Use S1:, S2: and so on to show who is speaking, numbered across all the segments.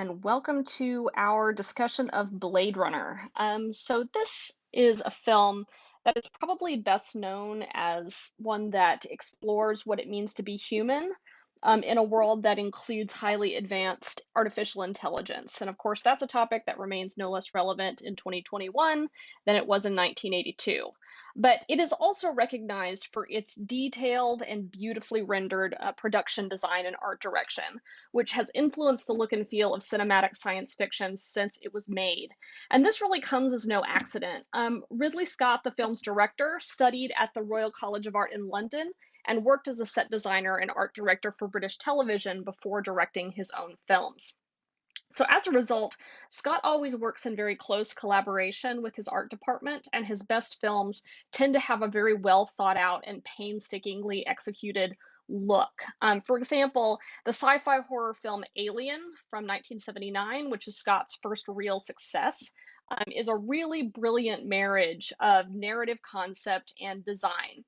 S1: And welcome to our discussion of Blade Runner. So this is a film that is probably best known as one that explores what it means to be human in a world that includes highly advanced artificial intelligence. And of course, that's a topic that remains no less relevant in 2021 than it was in 1982. But it is also recognized for its detailed and beautifully rendered production design and art direction, which has influenced the look and feel of cinematic science fiction since it was made. And this really comes as no accident. Ridley Scott, the film's director, studied at the Royal College of Art in London and worked as a set designer and art director for British television before directing his own films. So, as a result, Scott always works in very close collaboration with his art department, and his best films tend to have a very well thought out and painstakingly executed look. For example, the sci fi horror film Alien from 1979, which is Scott's first real success, is a really brilliant marriage of narrative concept and design.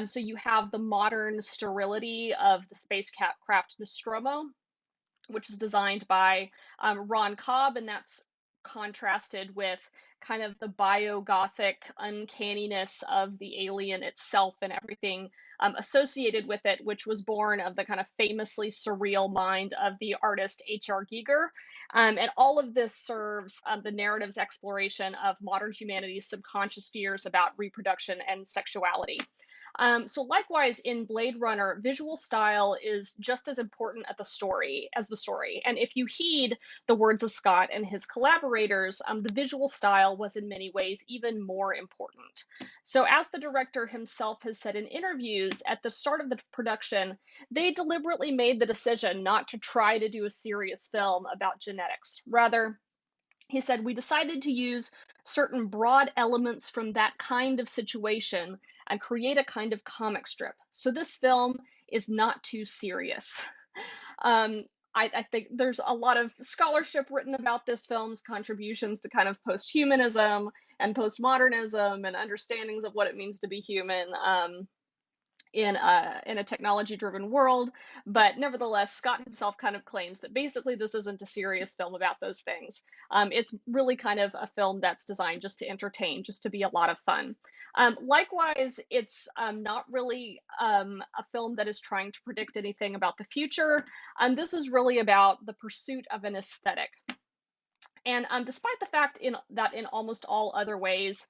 S1: So, you have the modern sterility of the spacecraft Nostromo, which is designed by Ron Cobb, and that's contrasted with kind of the bio-gothic uncanniness of the alien itself and everything associated with it, which was born of the kind of famously surreal mind of the artist H.R. Giger. And all of this serves the narrative's exploration of modern humanity's subconscious fears about reproduction and sexuality. So likewise in Blade Runner, visual style is just as important at the story as the story. And if you heed the words of Scott and his collaborators, the visual style was in many ways even more important. So as the director himself has said in interviews, at the start of the production, they deliberately made the decision not to try to do a serious film about genetics. Rather, he said, we decided to use certain broad elements from that kind of situation and create a kind of comic strip. So this film is not too serious. Um, I think there's a lot of scholarship written about this film's contributions to kind of posthumanism and postmodernism and understandings of what it means to be human. In a technology driven world, but nevertheless Scott himself kind of claims that basically this isn't a serious film about those things. It's really kind of a film that's designed just to entertain, just to be a lot of fun. Likewise, it's not really a film that is trying to predict anything about the future. This is really about the pursuit of an aesthetic. And despite the fact that in almost all other ways,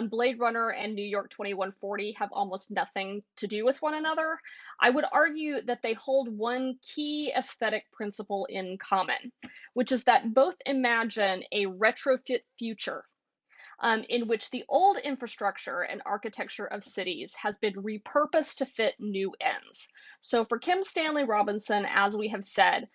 S1: Blade Runner and New York 2140 have almost nothing to do with one another, I would argue that they hold one key aesthetic principle in common, which is that both imagine a retrofit future in which the old infrastructure and architecture of cities has been repurposed to fit new ends. So, for Kim Stanley Robinson, as we have said,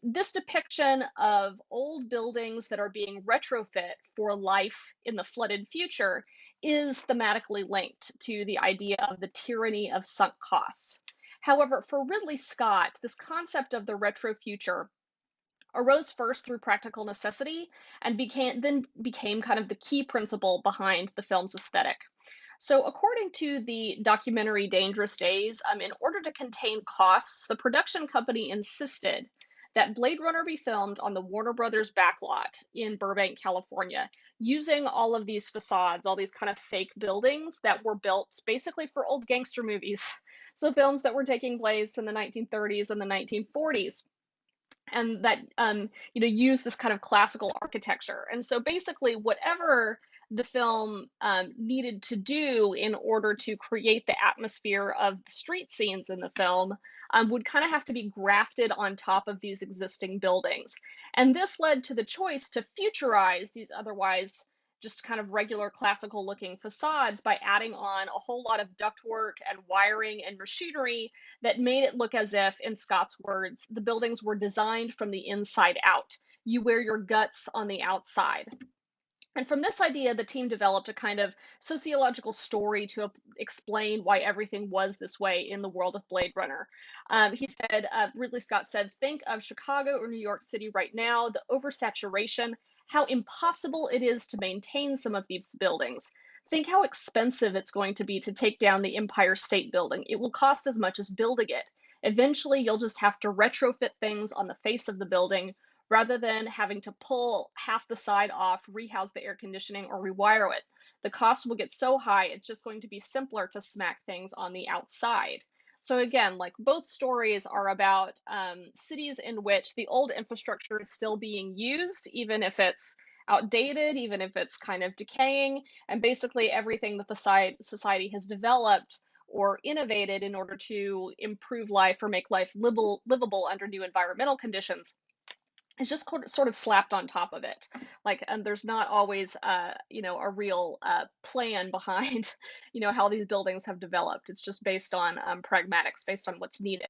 S1: this depiction of old buildings that are being retrofit for life in the flooded future is thematically linked to the idea of the tyranny of sunk costs. However, for Ridley Scott, this concept of the retro future arose first through practical necessity and became kind of the key principle behind the film's aesthetic. So, according to the documentary Dangerous Days, in order to contain costs, the production company insisted that Blade Runner be filmed on the Warner Brothers backlot in Burbank, California, using all of these facades, all these kind of fake buildings that were built basically for old gangster movies. So, films that were taking place in the 1930s and the 1940s and that use this kind of classical architecture. And so basically whatever the film needed to do in order to create the atmosphere of the street scenes in the film would kind of have to be grafted on top of these existing buildings. And this led to the choice to futurize these otherwise just kind of regular classical looking facades by adding on a whole lot of ductwork and wiring and machinery that made it look as if, in Scott's words, the buildings were designed from the inside out. You wear your guts on the outside. And from this idea, the team developed a kind of sociological story to explain why everything was this way in the world of Blade Runner. Ridley Scott said, think of Chicago or New York City right now, the oversaturation, how impossible it is to maintain some of these buildings. Think how expensive it's going to be to take down the Empire State Building. It will cost as much as building it. Eventually, you'll just have to retrofit things on the face of the building, rather than having to pull half the side off, rehouse the air conditioning, or rewire it. The cost will get so high, it's just going to be simpler to smack things on the outside. So again, like both stories are about cities in which the old infrastructure is still being used, even if it's outdated, even if it's kind of decaying, and basically everything that the society has developed or innovated in order to improve life or make life livable under new environmental conditions is just sort of slapped on top of it. Like, and there's not always, a real plan behind, how these buildings have developed. It's just based on pragmatics, based on what's needed.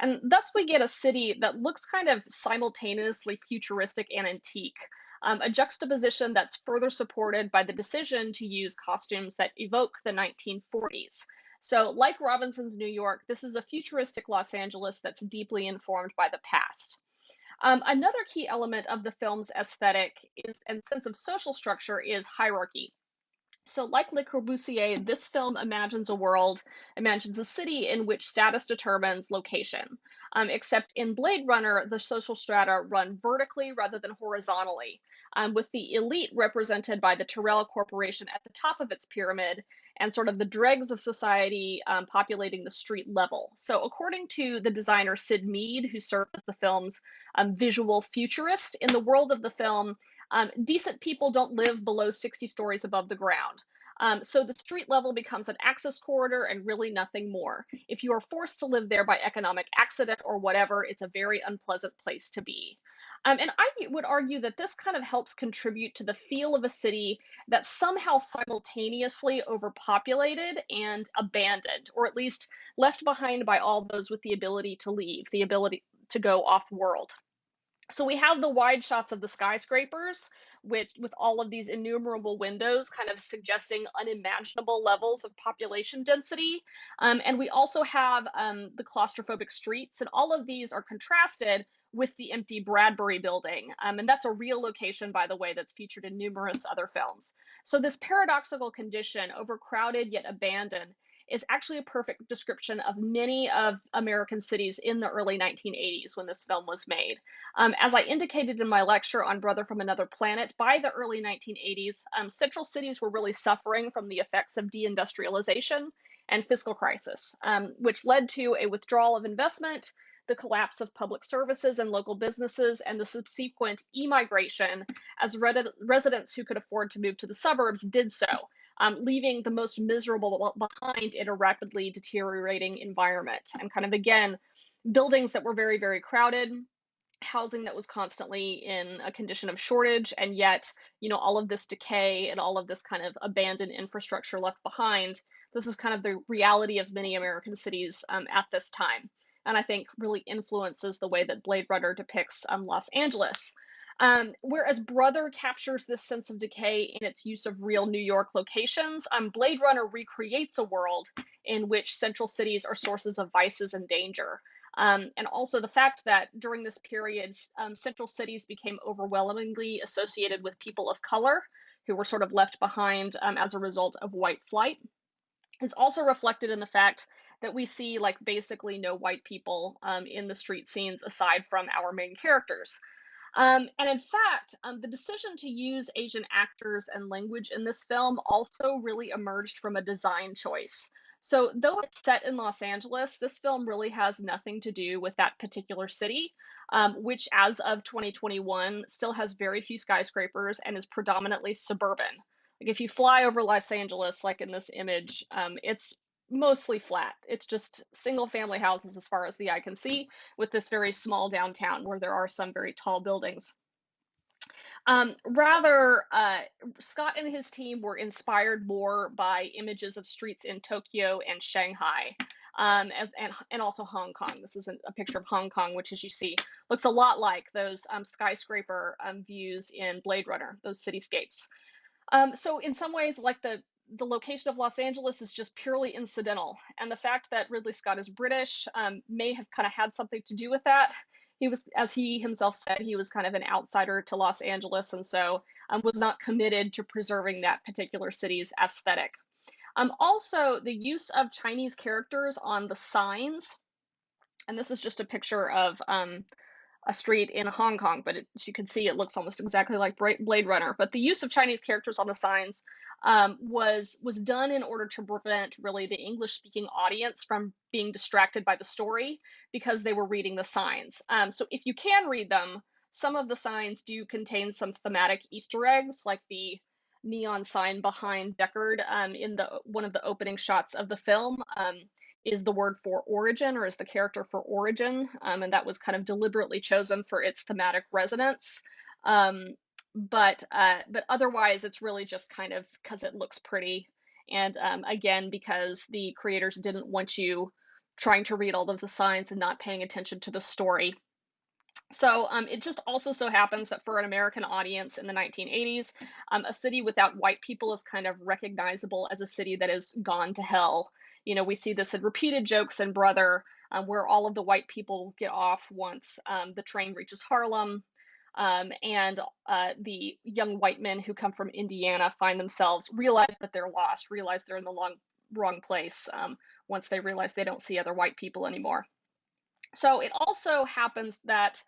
S1: And thus we get a city that looks kind of simultaneously futuristic and antique. A juxtaposition that's further supported by the decision to use costumes that evoke the 1940s. So, like Robinson's New York, this is a futuristic Los Angeles that's deeply informed by the past. Another key element of the film's aesthetic and sense of social structure is hierarchy. So, like Le Corbusier, this film imagines a city in which status determines location. Except in Blade Runner, the social strata run vertically rather than horizontally, with the elite represented by the Tyrrell Corporation at the top of its pyramid and sort of the dregs of society populating the street level. So, according to the designer Sid Mead, who served as the film's visual futurist, in the world of the film, decent people don't live below 60 stories above the ground. So the street level becomes an access corridor and really nothing more. If you are forced to live there by economic accident or whatever, it's a very unpleasant place to be. And I would argue that this kind of helps contribute to the feel of a city that's somehow simultaneously overpopulated and abandoned, or at least left behind by all those with the ability to leave, the ability to go off world. So we have the wide shots of the skyscrapers, which with all of these innumerable windows, kind of suggesting unimaginable levels of population density. And we also have the claustrophobic streets, and all of these are contrasted with the empty Bradbury building. And that's a real location, by the way, that's featured in numerous other films. So this paradoxical condition, overcrowded yet abandoned, is actually a perfect description of many of American cities in the early 1980s when this film was made. As I indicated in my lecture on Brother from Another Planet, by the early 1980s, central cities were really suffering from the effects of deindustrialization and fiscal crisis, which led to a withdrawal of investment, the collapse of public services and local businesses, and the subsequent emigration as residents who could afford to move to the suburbs did so, leaving the most miserable behind in a rapidly deteriorating environment. And kind of again, buildings that were very, very crowded, housing that was constantly in a condition of shortage, and yet all of this decay and all of this kind of abandoned infrastructure left behind. This is kind of the reality of many American cities at this time, and I think really influences the way that Blade Runner depicts Los Angeles. Whereas Brother captures this sense of decay in its use of real New York locations, Blade Runner recreates a world in which central cities are sources of vices and danger. And also the fact that during this period, central cities became overwhelmingly associated with people of color who were sort of left behind as a result of white flight. It's also reflected in the fact that we see like basically no white people in the street scenes aside from our main characters. And in fact, the decision to use Asian actors and language in this film also really emerged from a design choice. So, though it's set in Los Angeles, this film really has nothing to do with that particular city, which, as of 2021, still has very few skyscrapers and is predominantly suburban. Like, if you fly over Los Angeles, like in this image, it's mostly flat. It's just single family houses as far as the eye can see, with this very small downtown where there are some very tall buildings. Rather, Scott and his team were inspired more by images of streets in Tokyo and Shanghai, and also Hong Kong. This is a picture of Hong Kong, which, as you see, looks a lot like those skyscraper views in Blade Runner, those cityscapes. So in some ways, like the location of Los Angeles is just purely incidental, and the fact that Ridley Scott is British may have kind of had something to do with that. He was, as he himself said, he was kind of an outsider to Los Angeles, and so was not committed to preserving that particular city's aesthetic. Also, the use of Chinese characters on the signs, and this is just a picture of a street in Hong Kong, but as you can see, it looks almost exactly like Blade Runner. But the use of Chinese characters on the signs was done in order to prevent really the English speaking audience from being distracted by the story because they were reading the signs. So if you can read them, some of the signs do contain some thematic Easter eggs, like the neon sign behind Deckard in the one of the opening shots of the film. Is the word for origin, or is the character for origin, and that was kind of deliberately chosen for its thematic resonance. Um, but otherwise, it's really just kind of because it looks pretty, and again, because the creators didn't want you trying to read all of the signs and not paying attention to the story. So it just also so happens that for an American audience in the 1980s, a city without white people is kind of recognizable as a city that has gone to hell. You know, we see this in repeated jokes in Brother, where all of the white people get off once the train reaches Harlem. And the young white men who come from Indiana find themselves, realize that they're lost, realize they're in the wrong place once they realize they don't see other white people anymore. So it also happens that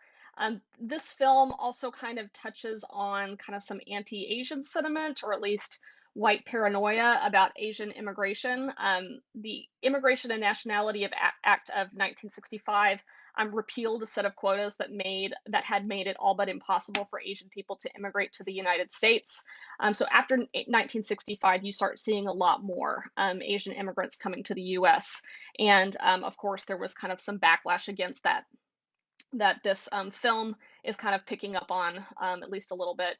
S1: this film also kind of touches on kind of some anti-Asian sentiment, or at least white paranoia about Asian immigration. The Immigration and Nationality Act of 1965 repealed a set of quotas that had made it all but impossible for Asian people to immigrate to the United States. So after 1965, you start seeing a lot more Asian immigrants coming to the U.S. And of course, there was kind of some backlash against that this film is kind of picking up on at least a little bit.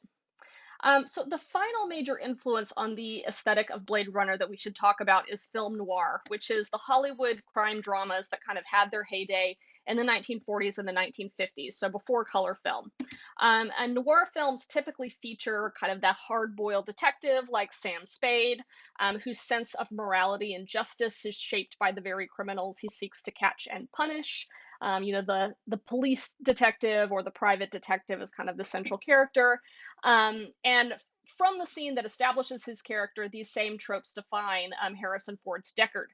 S1: So the final major influence on the aesthetic of Blade Runner that we should talk about is film noir, which is the Hollywood crime dramas that kind of had their heyday in the 1940s and the 1950s, so before color film. And noir films typically feature kind of that hard-boiled detective like Sam Spade, whose sense of morality and justice is shaped by the very criminals he seeks to catch and punish. You know, the police detective or the private detective is kind of the central character. And from the scene that establishes his character, these same tropes define Harrison Ford's Deckard.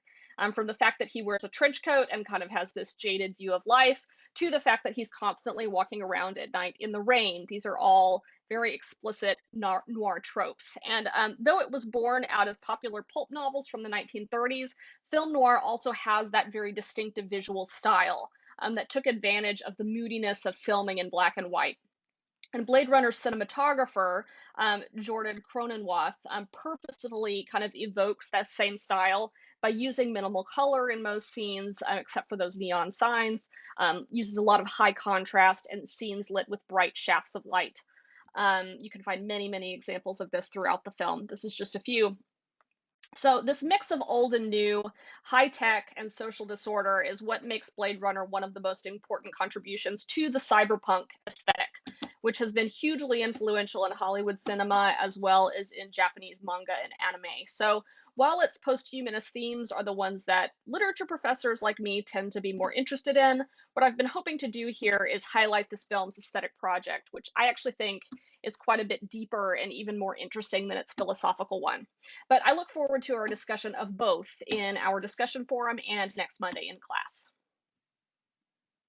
S1: From the fact that he wears a trench coat and kind of has this jaded view of life, to the fact that he's constantly walking around at night in the rain. These are all very explicit noir tropes. And though it was born out of popular pulp novels from the 1930s, film noir also has that very distinctive visual style that took advantage of the moodiness of filming in black and white. And Blade Runner cinematographer Jordan Cronenweth purposefully kind of evokes that same style by using minimal color in most scenes, except for those neon signs, uses a lot of high contrast and scenes lit with bright shafts of light. You can find many, many examples of this throughout the film. This is just a few. So this mix of old and new, high tech and social disorder is what makes Blade Runner one of the most important contributions to the cyberpunk aesthetic, which has been hugely influential in Hollywood cinema as well as in Japanese manga and anime. So while its posthumanist themes are the ones that literature professors like me tend to be more interested in, what I've been hoping to do here is highlight this film's aesthetic project, which I actually think is quite a bit deeper and even more interesting than its philosophical one. But I look forward to our discussion of both in our discussion forum and next Monday in class.